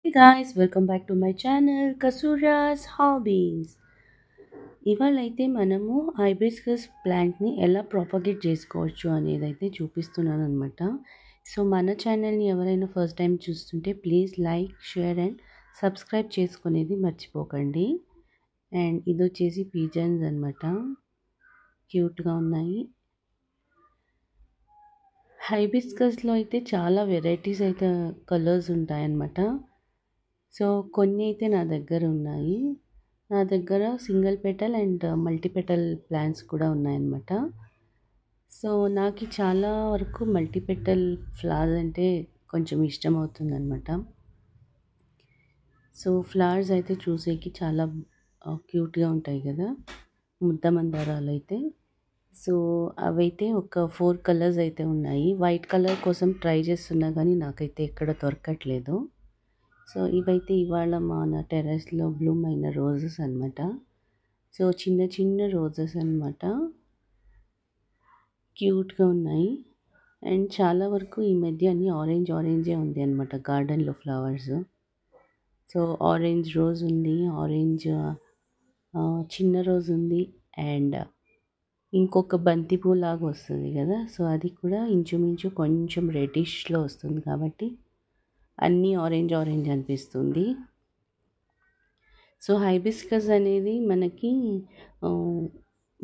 Hey guys, welcome back to my channel Kasura's Hobbies. ఇవాళ అయితే మనము హైబిస్కస్ ప్లాంట్ని ఎలా ప్రాపగేట్ చేసుకోవచ్చు అనేది అయితే చూపిస్తున్నాను అనమాట. సో మన ఛానల్ని ఎవరైనా ఫస్ట్ టైం చూస్తుంటే please like, share and subscribe చేసుకునేది మర్చిపోకండి. అండ్ ఇది వచ్చేసి పీజన్స్ అనమాట, క్యూట్గా ఉన్నాయి. హైబిస్కస్లో అయితే చాలా వెరైటీస్ అయితే కలర్స్ ఉంటాయన్నమాట. సో కొన్ని అయితే నా దగ్గర ఉన్నాయి. నా దగ్గర single petal and multi petal plants కూడా ఉన్నాయన్నమాట. సో నాకు చాలా వరకు మల్టీ పెటల్ ఫ్లవర్స్ అంటే కొంచెం ఇష్టం అవుతుందన్నమాట. సో ఫ్లవర్స్ అయితే చూసేకి చాలా క్యూట్గా ఉంటాయి కదా, ముద్ద మందారాలు అయితే. సో అవైతే ఒక 4 కలర్స్ అయితే ఉన్నాయి. వైట్ కలర్ కోసం ట్రై చేస్తున్నా కానీ నాకైతే ఎక్కడ దొరకట్లేదు. సో ఇవైతే ఇవాళ మన టెర్రస్లో బ్లూమ్ అయిన రోజెస్ అనమాట. సో చిన్న చిన్న రోజెస్ అనమాట, క్యూట్గా ఉన్నాయి. అండ్ చాలా వరకు ఈ మధ్య అన్ని ఆరెంజే ఉంది అనమాట గార్డెన్లో ఫ్లవర్స్. సో ఆరెంజ్ రోజ్ ఉంది, ఆరెంజ్ చిన్న రోజ్ ఉంది, అండ్ ఇంకొక బంతిపూ లాగా వస్తుంది కదా, సో అది కూడా ఇంచుమించు కొంచెం రెడ్డిష్లో వస్తుంది కాబట్టి అన్నీ ఆరెంజ్ అనిపిస్తుంది. సో హైబిస్కస్ అనేది మనకి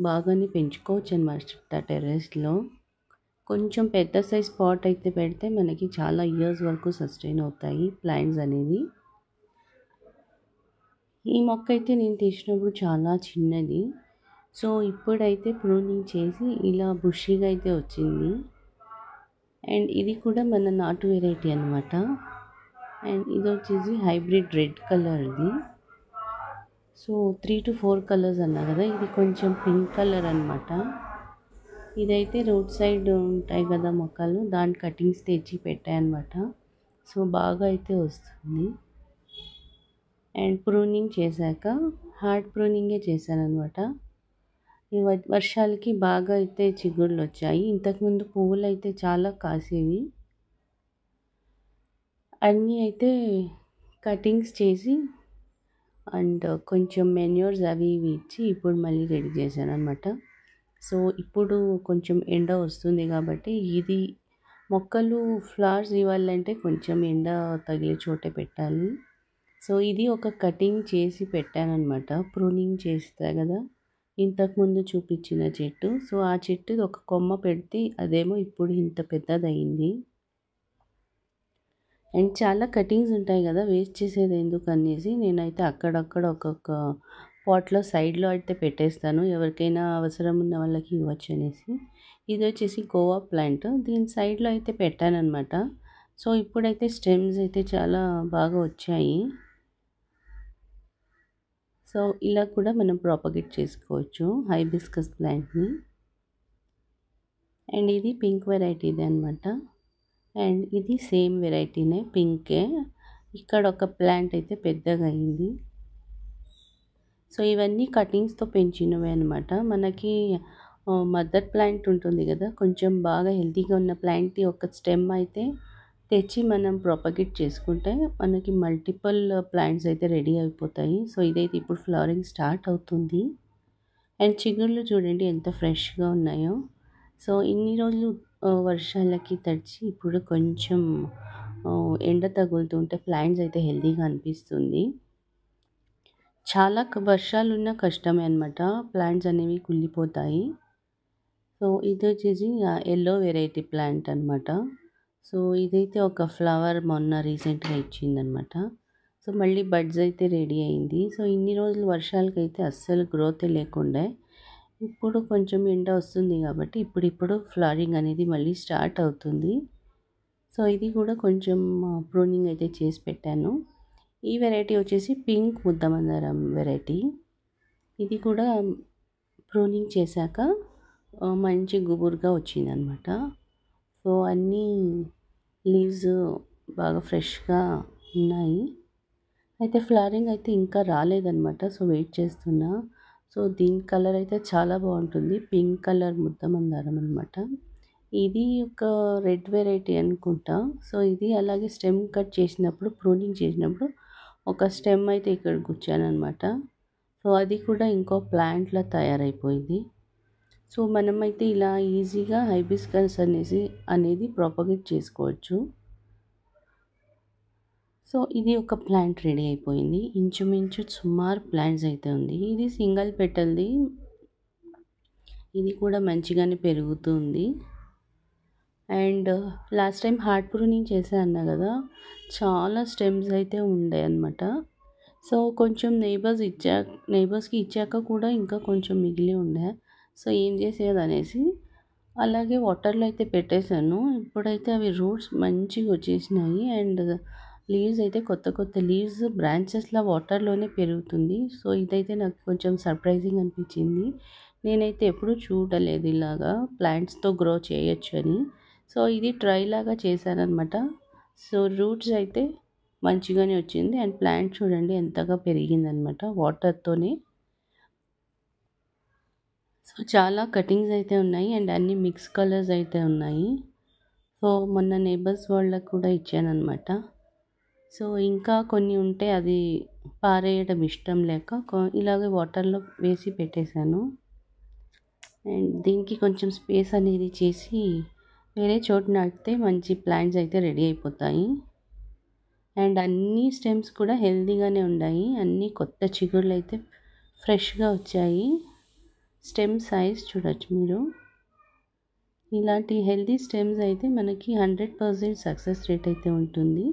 బాగానే పెంచుకోవచ్చు అనమాట టెర్రస్లో. కొంచెం పెద్ద సైజ్ పాట్ అయితే పెడితే మనకి చాలా ఇయర్స్ వరకు సస్టైన్ అవుతాయి ప్లాంట్స్ అనేది. ఈ మొక్క అయితే నేను తెచ్చినప్పుడు చాలా చిన్నది. సో ఇప్పుడైతే ప్రూనింగ్ చేసి ఇలా బుషీగా అయితే వచ్చింది. అండ్ ఇది కూడా మన నాటు వెరైటీ అనమాట. అండ్ ఇది వచ్చేసి హైబ్రిడ్ రెడ్ కలర్ది. సో 3 to 4 కలర్స్ అన్నా కదా, ఇది కొంచెం పింక్ కలర్ అనమాట. ఇదైతే రోడ్ సైడ్ ఉంటాయి కదా మొక్కలు, దాని కటింగ్స్ తెచ్చి పెట్టాయన్నమాట. సో బాగా అయితే వస్తుంది. అండ్ ప్రూనింగ్ చేశాక హార్డ్ ప్రూనింగే చేశానమాట. ఈ వర్షాలకి బాగా అయితే చిగుళ్ళు వచ్చాయి. ఇంతకుముందు పువ్వులు అయితే చాలా కాసేవి. అన్నీ అయితే కటింగ్స్ చేసి అండ్ కొంచెం మెన్యూర్స్ అవి ఇవి ఇచ్చి ఇప్పుడు మళ్ళీ రెడీ చేశాను అనమాట. సో ఇప్పుడు కొంచెం ఎండ వస్తుంది కాబట్టి ఇది మొక్కలు ఫ్లవర్స్ ఇవ్వాలంటే కొంచెం ఎండ తగిలే చోటే పెట్టాలి. సో ఇది ఒక కటింగ్ చేసి పెట్టానన్నమాట. ప్రూనింగ్ చేస్తా కదా ఇంతకుముందు చూపించిన చెట్టు, సో ఆ చెట్టు ఒక కొమ్మ పెడితే అదేమో ఇప్పుడు ఇంత పెద్దదయింది. అండ్ చాలా కటింగ్స్ ఉంటాయి కదా, వేస్ట్ చేసేది ఎందుకు అనేసి నేనైతే అక్కడక్కడ ఒక్కొక్క పాట్లో సైడ్లో అయితే పెట్టేస్తాను, ఎవరికైనా అవసరం ఉన్న వాళ్ళకి ఇవ్వచ్చు అనేసి. ఇది వచ్చేసి గోవా ప్లాంట్, దీని సైడ్లో అయితే పెట్టానన్నమాట. సో ఇప్పుడైతే స్టెమ్స్ అయితే చాలా బాగా వచ్చాయి. సో ఇలా కూడా మనం ప్రాపగేట్ చేసుకోవచ్చు హైబిస్కస్ ప్లాంట్ని. అండ్ ఇది పింక్ వెరైటీదే అనమాట. అండ్ ఇది సేమ్ వెరైటీనే, పింకే. ఇక్కడ ఒక ప్లాంట్ అయితే పెద్దగా అయింది. సో ఇవన్నీ కటింగ్స్తో పెంచినవే అనమాట. మనకి మదర్ ప్లాంట్ ఉంటుంది కదా, కొంచెం బాగా హెల్తీగా ఉన్న ప్లాంట్ది ఒక స్టెమ్ అయితే తెచ్చి మనం ప్రాపగేట్ చేసుకుంటే మనకి మల్టిపుల్ ప్లాంట్స్ అయితే రెడీ అయిపోతాయి. సో ఇదైతే ఇప్పుడు ఫ్లవరింగ్ స్టార్ట్ అవుతుంది. అండ్ చిగుళ్ళు చూడండి ఎంత ఫ్రెష్గా ఉన్నాయో. సో ఇన్ని రోజులు వర్షాలకి తడిచి ఇప్పుడు కొంచెం ఎండ తగులుతుంటే ప్లాంట్స్ అయితే హెల్తీగా అనిపిస్తుంది. చాలా వర్షాలున్న కష్టమే అనమాట, ప్లాంట్స్ అనేవి కుళ్ళిపోతాయి. సో ఇది వచ్చేసి ఎల్లో వెరైటీ ప్లాంట్ అనమాట. సో ఇదైతే ఒక ఫ్లవర్ మొన్న రీసెంట్గా ఇచ్చిందనమాట. సో మళ్ళీ బడ్స్ అయితే రెడీ అయింది. సో ఇన్ని రోజులు వర్షాలకైతే అస్సలు గ్రోత్ లేకుండే, ఇప్పుడు కొంచెం ఎండ వస్తుంది కాబట్టి ఇప్పుడిప్పుడు ఫ్లవరింగ్ అనేది మళ్ళీ స్టార్ట్ అవుతుంది. సో ఇది కూడా కొంచెం ప్రూనింగ్ అయితే చేసి పెట్టాను. ఈ వెరైటీ వచ్చేసి పింక్ ముద్దమందారం వెరైటీ. ఇది కూడా ప్రూనింగ్ చేశాక మంచి గుబురుగా వచ్చిందనమాట. సో అన్నీ లీవ్స్ బాగా ఫ్రెష్గా ఉన్నాయి. అయితే ఫ్లవరింగ్ అయితే ఇంకా రాలేదనమాట, సో వెయిట్ చేస్తున్నా. సో దీని కలర్ అయితే చాలా బాగుంటుంది, పింక్ కలర్ ముద్దమందారం అనమాట. ఇది ఒక రెడ్ వెరైటీ అనుకుంటా. సో ఇది అలాగే స్టెమ్ కట్ చేసినప్పుడు ప్రూనింగ్ చేసినప్పుడు ఒక స్టెమ్ అయితే ఇక్కడ గుచ్చాననమాట. సో అది కూడా ఇంకో ప్లాంట్‌లా తయారైపోయింది. సో మనమైతే ఇలా ఈజీగా హైబిస్కస్ అనేది ప్రాపగేట్ చేసుకోవచ్చు. సో ఇది ఒక ప్లాంట్ రెడీ అయిపోయింది. ఇంచుమించు సుమారు ప్లాంట్స్ అయితే ఉంది. ఇది సింగిల్ పెటల్‌ది. ఇది కూడా మంచిగానే పెరుగుతుంది. And last time heart pruning చేశా అన్నా కదా, చాలా స్టెమ్స్ అయితే ఉండే అనమాట. సో కొంచెం నైబర్స్కి ఇచ్చాక కూడా ఇంకా కొంచెం మిగిలి ఉండే. సో ఏం చేసేదనేసి అలాగే వాటర్లో అయితే పెట్టేశాను. ఇప్పుడైతే అవి రూట్స్ మంచిగా వచ్చేసినాయి. అండ్ లీవ్స్ అయితే కొత్త కొత్త లీవ్స్ బ్రాంచెస్లా వాటర్లోనే పెరుగుతుంది. సో ఇదైతే నాకు కొంచెం సర్ప్రైజింగ్ అనిపించింది. నేనైతే ఎప్పుడూ చూడలేదు ఇలాగా ప్లాంట్స్తో గ్రో చేయొచ్చు అని. సో ఇది ట్రై లాగా చేశానన్నమాట. సో రూట్స్ అయితే మంచిగానే వచ్చింది. అండ్ ప్లాంట్ చూడండి ఎంతగా పెరిగిందనమాట వాటర్తోనే. సో చాలా కటింగ్స్ అయితే ఉన్నాయి అండ్ అన్ని మిక్స్ కలర్స్ అయితే ఉన్నాయి. సో మొన్న నేబర్స్ వాళ్ళకు కూడా ఇచ్చానమాట. సో ఇంకా కొన్ని ఉంటే అది పారేయడం ఇష్టం లేక ఇలాగే వాటర్లో వేసి పెట్టేశాను. అండ్ దీనికి కొంచెం స్పేస్ అనేది చేసి వేరే చోట నాటితే మంచి ప్లాంట్స్ అయితే రెడీ అయిపోతాయి. అండ్ అన్ని స్టెమ్స్ కూడా హెల్తీగానే ఉన్నాయి. అన్ని కొత్త చిగుళ్ళు అయితే ఫ్రెష్గా వచ్చాయి. స్టెమ్ సైజ్ చూడొచ్చు మీరు. ఇలాంటి హెల్తీ స్టెమ్స్ అయితే మనకి 100% సక్సెస్ రేట్ అయితే ఉంటుంది.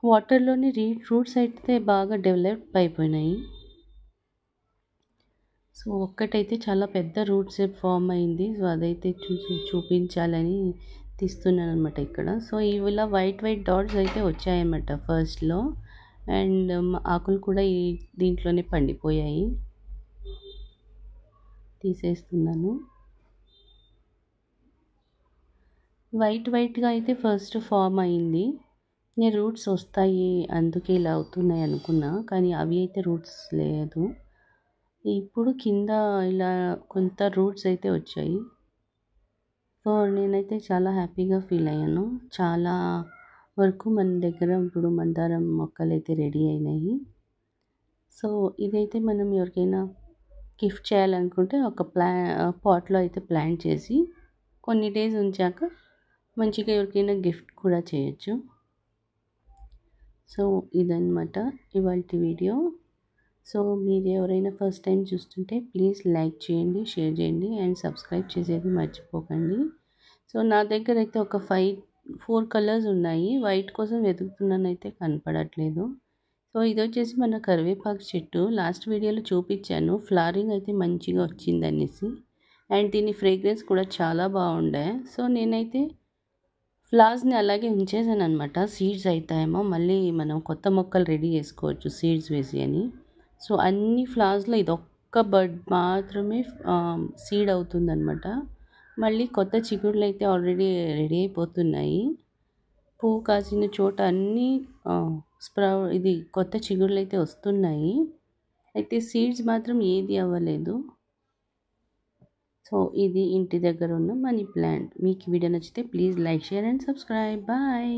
వాటర్లోని రూట్స్ అయితే బాగా డెవలప్ అయిపోయినాయి. సో ఒక్కటైతే చాలా పెద్ద రూట్ షేప్ ఫామ్ అయింది. సో అదైతే చూపించాలని తీస్తున్నాను అనమాట ఇక్కడ. సో ఇలా వైట్ డాట్స్ అయితే వచ్చాయన్నమాట ఫస్ట్లో. అండ్ ఆకులు కూడా దీంట్లోనే పండిపోయాయి. తీసేస్తున్నాను. వైట్గా అయితే ఫస్ట్ ఫామ్ అయింది. నేను రూట్స్ వస్తాయి అందుకే ఇలా అవుతున్నాయి అనుకున్నా, కానీ అవి అయితే రూట్స్ లేదు. ఇప్పుడు కింద ఇలా కొంత రూట్స్ అయితే వచ్చాయి. సో నేనైతే చాలా హ్యాపీగా ఫీల్ అయ్యాను. చాలా వరకు మన దగ్గర ఇప్పుడు మందారం మొక్కలు అయితే రెడీ అయినాయి. సో ఇదైతే మనం ఎవరికైనా గిఫ్ట్ చేయాలనుకుంటే ఒక పాట్లో అయితే ప్లాంట్ చేసి కొన్ని డేస్ ఉంచాక మంచిగా ఎవరికైనా గిఫ్ట్ కూడా చేయొచ్చు. సో ఇదన్నమాట ఇవాల్టి వీడియో. సో మీరు ఎవరైనా ఫస్ట్ టైం చూస్తుంటే ప్లీజ్ లైక్ చేయండి, షేర్ చేయండి అండ్ సబ్స్క్రైబ్ చేసేది మర్చిపోకండి. సో నా దగ్గర అయితే ఒక 4 కలర్స్ ఉన్నాయి. వైట్ కోసం వెతుకుతున్నాను అయితే కనపడట్లేదు. సో ఇది వచ్చేసి మన కరివేపాకు చెట్టు. లాస్ట్ వీడియోలో చూపించాను, ఫ్లవరింగ్ అయితే మంచిగా వచ్చిందనేసి. అండ్ దీని ఫ్రేగ్రెన్స్ కూడా చాలా బాగుండే. సో నేనైతే ఫ్లవర్స్ని అలాగే ఉంచేసాను అనమాట. సీడ్స్ అవుతాయేమో మళ్ళీ మనం కొత్త మొక్కలు రెడీ చేసుకోవచ్చు సీడ్స్ వేసి అని. సో అన్ని ఫ్లవర్స్లో ఇదొక్క బడ్ మాత్రమే సీడ్ అవుతుందన్నమాట. మళ్ళీ కొత్త చిగుళ్ళు అయితే ఆల్రెడీ రెడీ అయిపోతున్నాయి. పువ్వు కాసిన చోట అన్నీ ఇది కొత్త చిగుళ్ళు అయితే వస్తున్నాయి. అయితే సీడ్స్ మాత్రం ఏది అవ్వలేదు. సో ఇది ఇంటి దగ్గర ఉన్న మనీ ప్లాంట్. మీకు వీడియో నచ్చితే please like, share and subscribe. Bye.